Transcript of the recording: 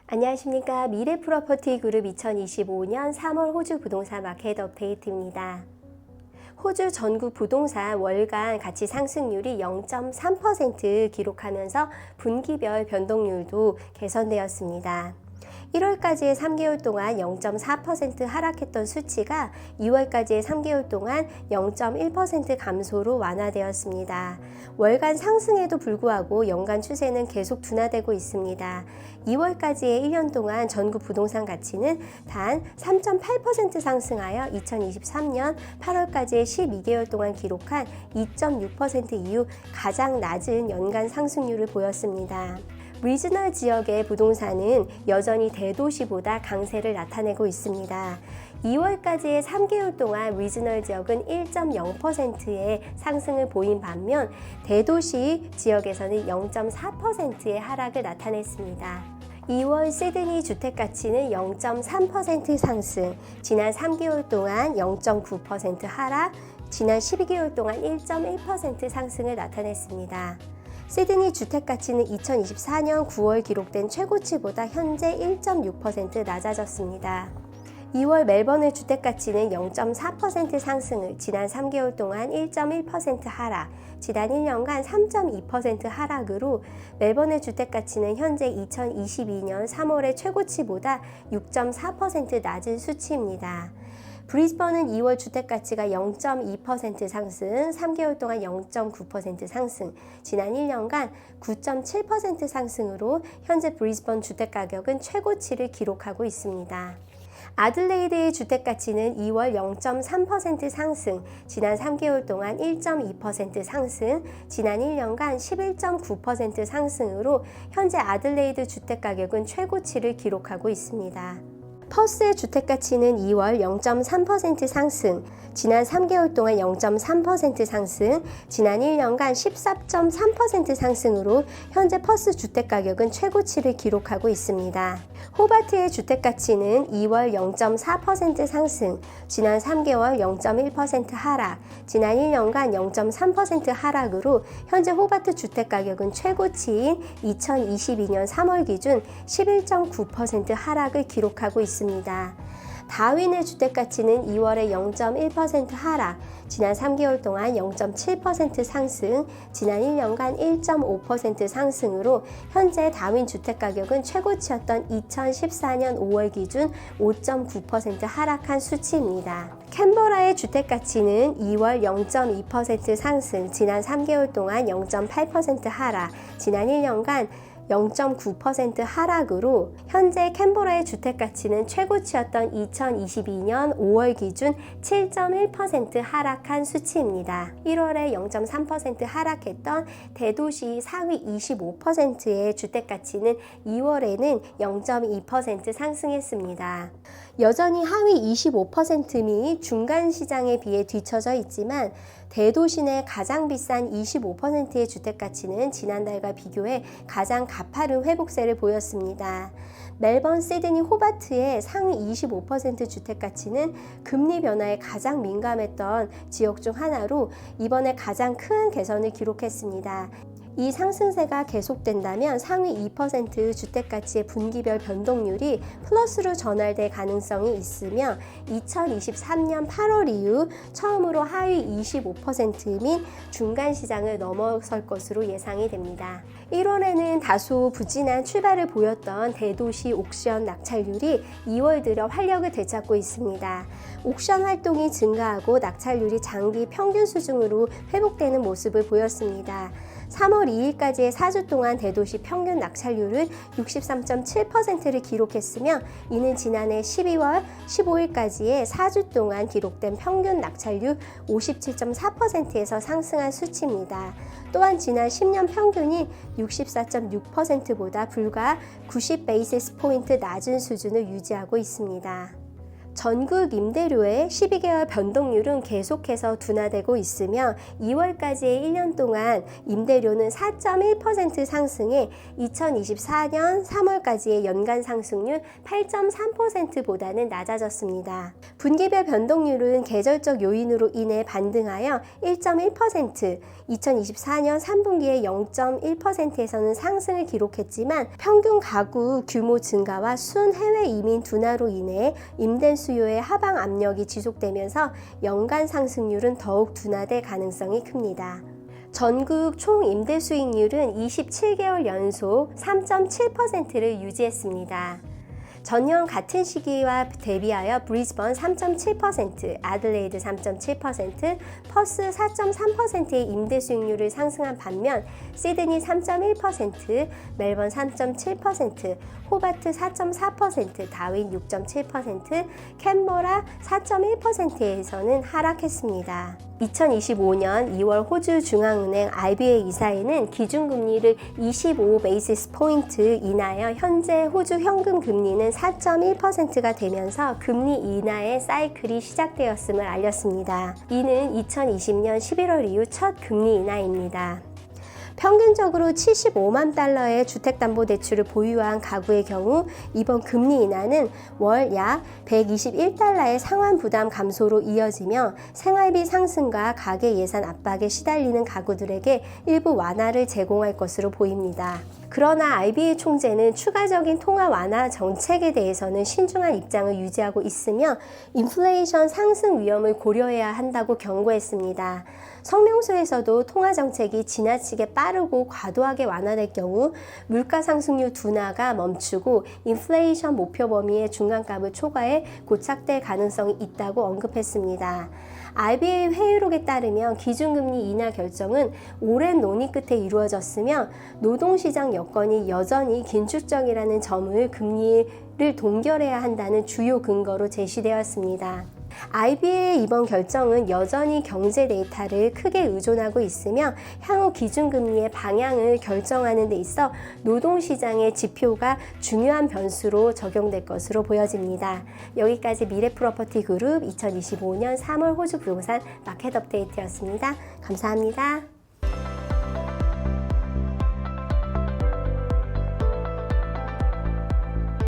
안녕하십니까. 미래프로퍼티 그룹 2025년 3월 호주 부동산 마켓 업데이트입니다. 호주 전국 부동산 월간 가치 상승률이 0.3% 기록하면서 분기별 변동률도 개선되었습니다. 1월까지의 3개월 동안 0.4% 하락했던 수치가 2월까지의 3개월 동안 0.1% 감소로 완화되었습니다. 월간 상승에도 불구하고 연간 추세는 계속 둔화되고 있습니다. 2월까지의 1년 동안 전국 부동산 가치는 단 3.8% 상승하여 2023년 8월까지의 12개월 동안 기록한 2.6% 이후 가장 낮은 연간 상승률을 보였습니다. 리지널 지역의 부동산은 여전히 대도시보다 강세를 나타내고 있습니다. 2월까지의 3개월 동안 리지널 지역은 1.0%의 상승을 보인 반면 대도시 지역에서는 0.4%의 하락을 나타냈습니다. 2월 시드니 주택가치는 0.3% 상승, 지난 3개월 동안 0.9% 하락, 지난 12개월 동안 1.1% 상승을 나타냈습니다. 시드니 주택가치는 2024년 9월 기록된 최고치보다 현재 1.6% 낮아졌습니다. 2월 멜번의 주택가치는 0.4% 상승을 지난 3개월 동안 1.1% 하락, 지난 1년간 3.2% 하락으로 멜번의 주택가치는 현재 2022년 3월의 최고치보다 6.4% 낮은 수치입니다. 브리즈번은 2월 주택가치가 0.2% 상승, 3개월 동안 0.9% 상승, 지난 1년간 9.7% 상승으로 현재 브리즈번 주택가격은 최고치를 기록하고 있습니다. 아들레이드의 주택가치는 2월 0.3% 상승, 지난 3개월 동안 1.2% 상승, 지난 1년간 11.9% 상승으로 현재 아들레이드 주택가격은 최고치를 기록하고 있습니다. 퍼스의 주택가치는 2월 0.3% 상승, 지난 3개월 동안 0.3% 상승, 지난 1년간 14.3% 상승으로 현재 퍼스 주택가격은 최고치를 기록하고 있습니다. 호바트의 주택가치는 2월 0.4% 상승, 지난 3개월 0.1% 하락, 지난 1년간 0.3% 하락으로 현재 호바트 주택가격은 최고치인 2022년 3월 기준 11.9% 하락을 기록하고 있습니다. 다윈의 주택가치는 2월에 0.1% 하락, 지난 3개월 동안 0.7% 상승, 지난 1년간 1.5% 상승으로 현재 다윈 주택가격은 최고치였던 2014년 5월 기준 5.9% 하락한 수치입니다. 캔버라의 주택가치는 2월 0.2% 상승, 지난 3개월 동안 0.8% 하락, 지난 1년간 0.9% 하락으로 현재 캔버라의 주택가치는 최고치였던 2022년 5월 기준 7.1% 하락한 수치입니다. 1월에 0.3% 하락했던 대도시 상위 25%의 주택가치는 2월에는 0.2% 상승했습니다. 여전히 하위 25% 및 중간 시장에 비해 뒤처져 있지만 대도시 내 가장 비싼 25%의 주택가치는 지난달과 비교해 가장 가파른 회복세를 보였습니다. 멜번, 시드니, 호바트의 상위 25% 주택가치는 금리 변화에 가장 민감했던 지역 중 하나로 이번에 가장 큰 개선을 기록했습니다. 이 상승세가 계속된다면 상위 2% 주택가치의 분기별 변동률이 플러스로 전환될 가능성이 있으며 2023년 8월 이후 처음으로 하위 25% 및 중간 시장을 넘어설 것으로 예상이 됩니다. 1월에는 다소 부진한 출발을 보였던 대도시 옥션 낙찰률이 2월 들어 활력을 되찾고 있습니다. 옥션 활동이 증가하고 낙찰률이 장기 평균 수준으로 회복되는 모습을 보였습니다. 3월 2일까지의 4주 동안 대도시 평균 낙찰률은 63.7%를 기록했으며 이는 지난해 12월 15일까지의 4주 동안 기록된 평균 낙찰률 57.4%에서 상승한 수치입니다. 또한 지난 10년 평균인 64.6%보다 불과 90 베이시스 포인트 낮은 수준을 유지하고 있습니다. 전국 임대료의 12개월 변동률은 계속해서 둔화되고 있으며 2월까지의 1년 동안 임대료는 4.1% 상승해 2024년 3월까지의 연간 상승률 8.3%보다는 낮아졌습니다. 분기별 변동률은 계절적 요인으로 인해 반등하여 1.1%, 2024년 3분기에 0.1%에서는 상승을 기록했지만 평균 가구 규모 증가와 순 해외 이민 둔화로 인해 임대 수요의 하방 압력이 지속되면서 연간 상승률은 더욱 둔화될 가능성이 큽니다. 전국 총 임대 수익률은 27개월 연속 3.7%를 유지했습니다. 전년 같은 시기와 대비하여 브리즈번 3.7%, 아들레이드 3.7%, 퍼스 4.3%의 임대 수익률을 상승한 반면 시드니 3.1%, 멜번 3.7%, 호바트 4.4%, 다윈 6.7%, 캔버라 4.1%에서는 하락했습니다. 2025년 2월 호주 중앙은행 RBA 이사회는 기준금리를 25 베이시스 포인트 인하여 현재 호주 현금 금리는 4.1%가 되면서 금리 인하의 사이클이 시작되었음을 알렸습니다. 이는 2020년 11월 이후 첫 금리 인하입니다. 평균적으로 75만 달러의 주택담보대출을 보유한 가구의 경우 이번 금리 인하는 월 약 121달러의 상환 부담 감소로 이어지며 생활비 상승과 가계 예산 압박에 시달리는 가구들에게 일부 완화를 제공할 것으로 보입니다. 그러나 RBA 총재는 추가적인 통화 완화 정책에 대해서는 신중한 입장을 유지하고 있으며 인플레이션 상승 위험을 고려해야 한다고 경고했습니다. 성명서에서도 통화 정책이 지나치게 빠르고 과도하게 완화될 경우 물가 상승률 둔화가 멈추고 인플레이션 목표 범위의 중간값을 초과해 고착될 가능성이 있다고 언급했습니다. RBA 회의록에 따르면 기준금리 인하 결정은 오랜 논의 끝에 이루어졌으며 노동시장 여건이 여전히 긴축적이라는 점을 금리를 동결해야 한다는 주요 근거로 제시되었습니다. RBA의 이번 결정은 여전히 경제 데이터를 크게 의존하고 있으며 향후 기준금리의 방향을 결정하는 데 있어 노동시장의 지표가 중요한 변수로 적용될 것으로 보여집니다. 여기까지 미래프로퍼티 그룹 2025년 3월 호주 부동산 마켓 업데이트였습니다. 감사합니다.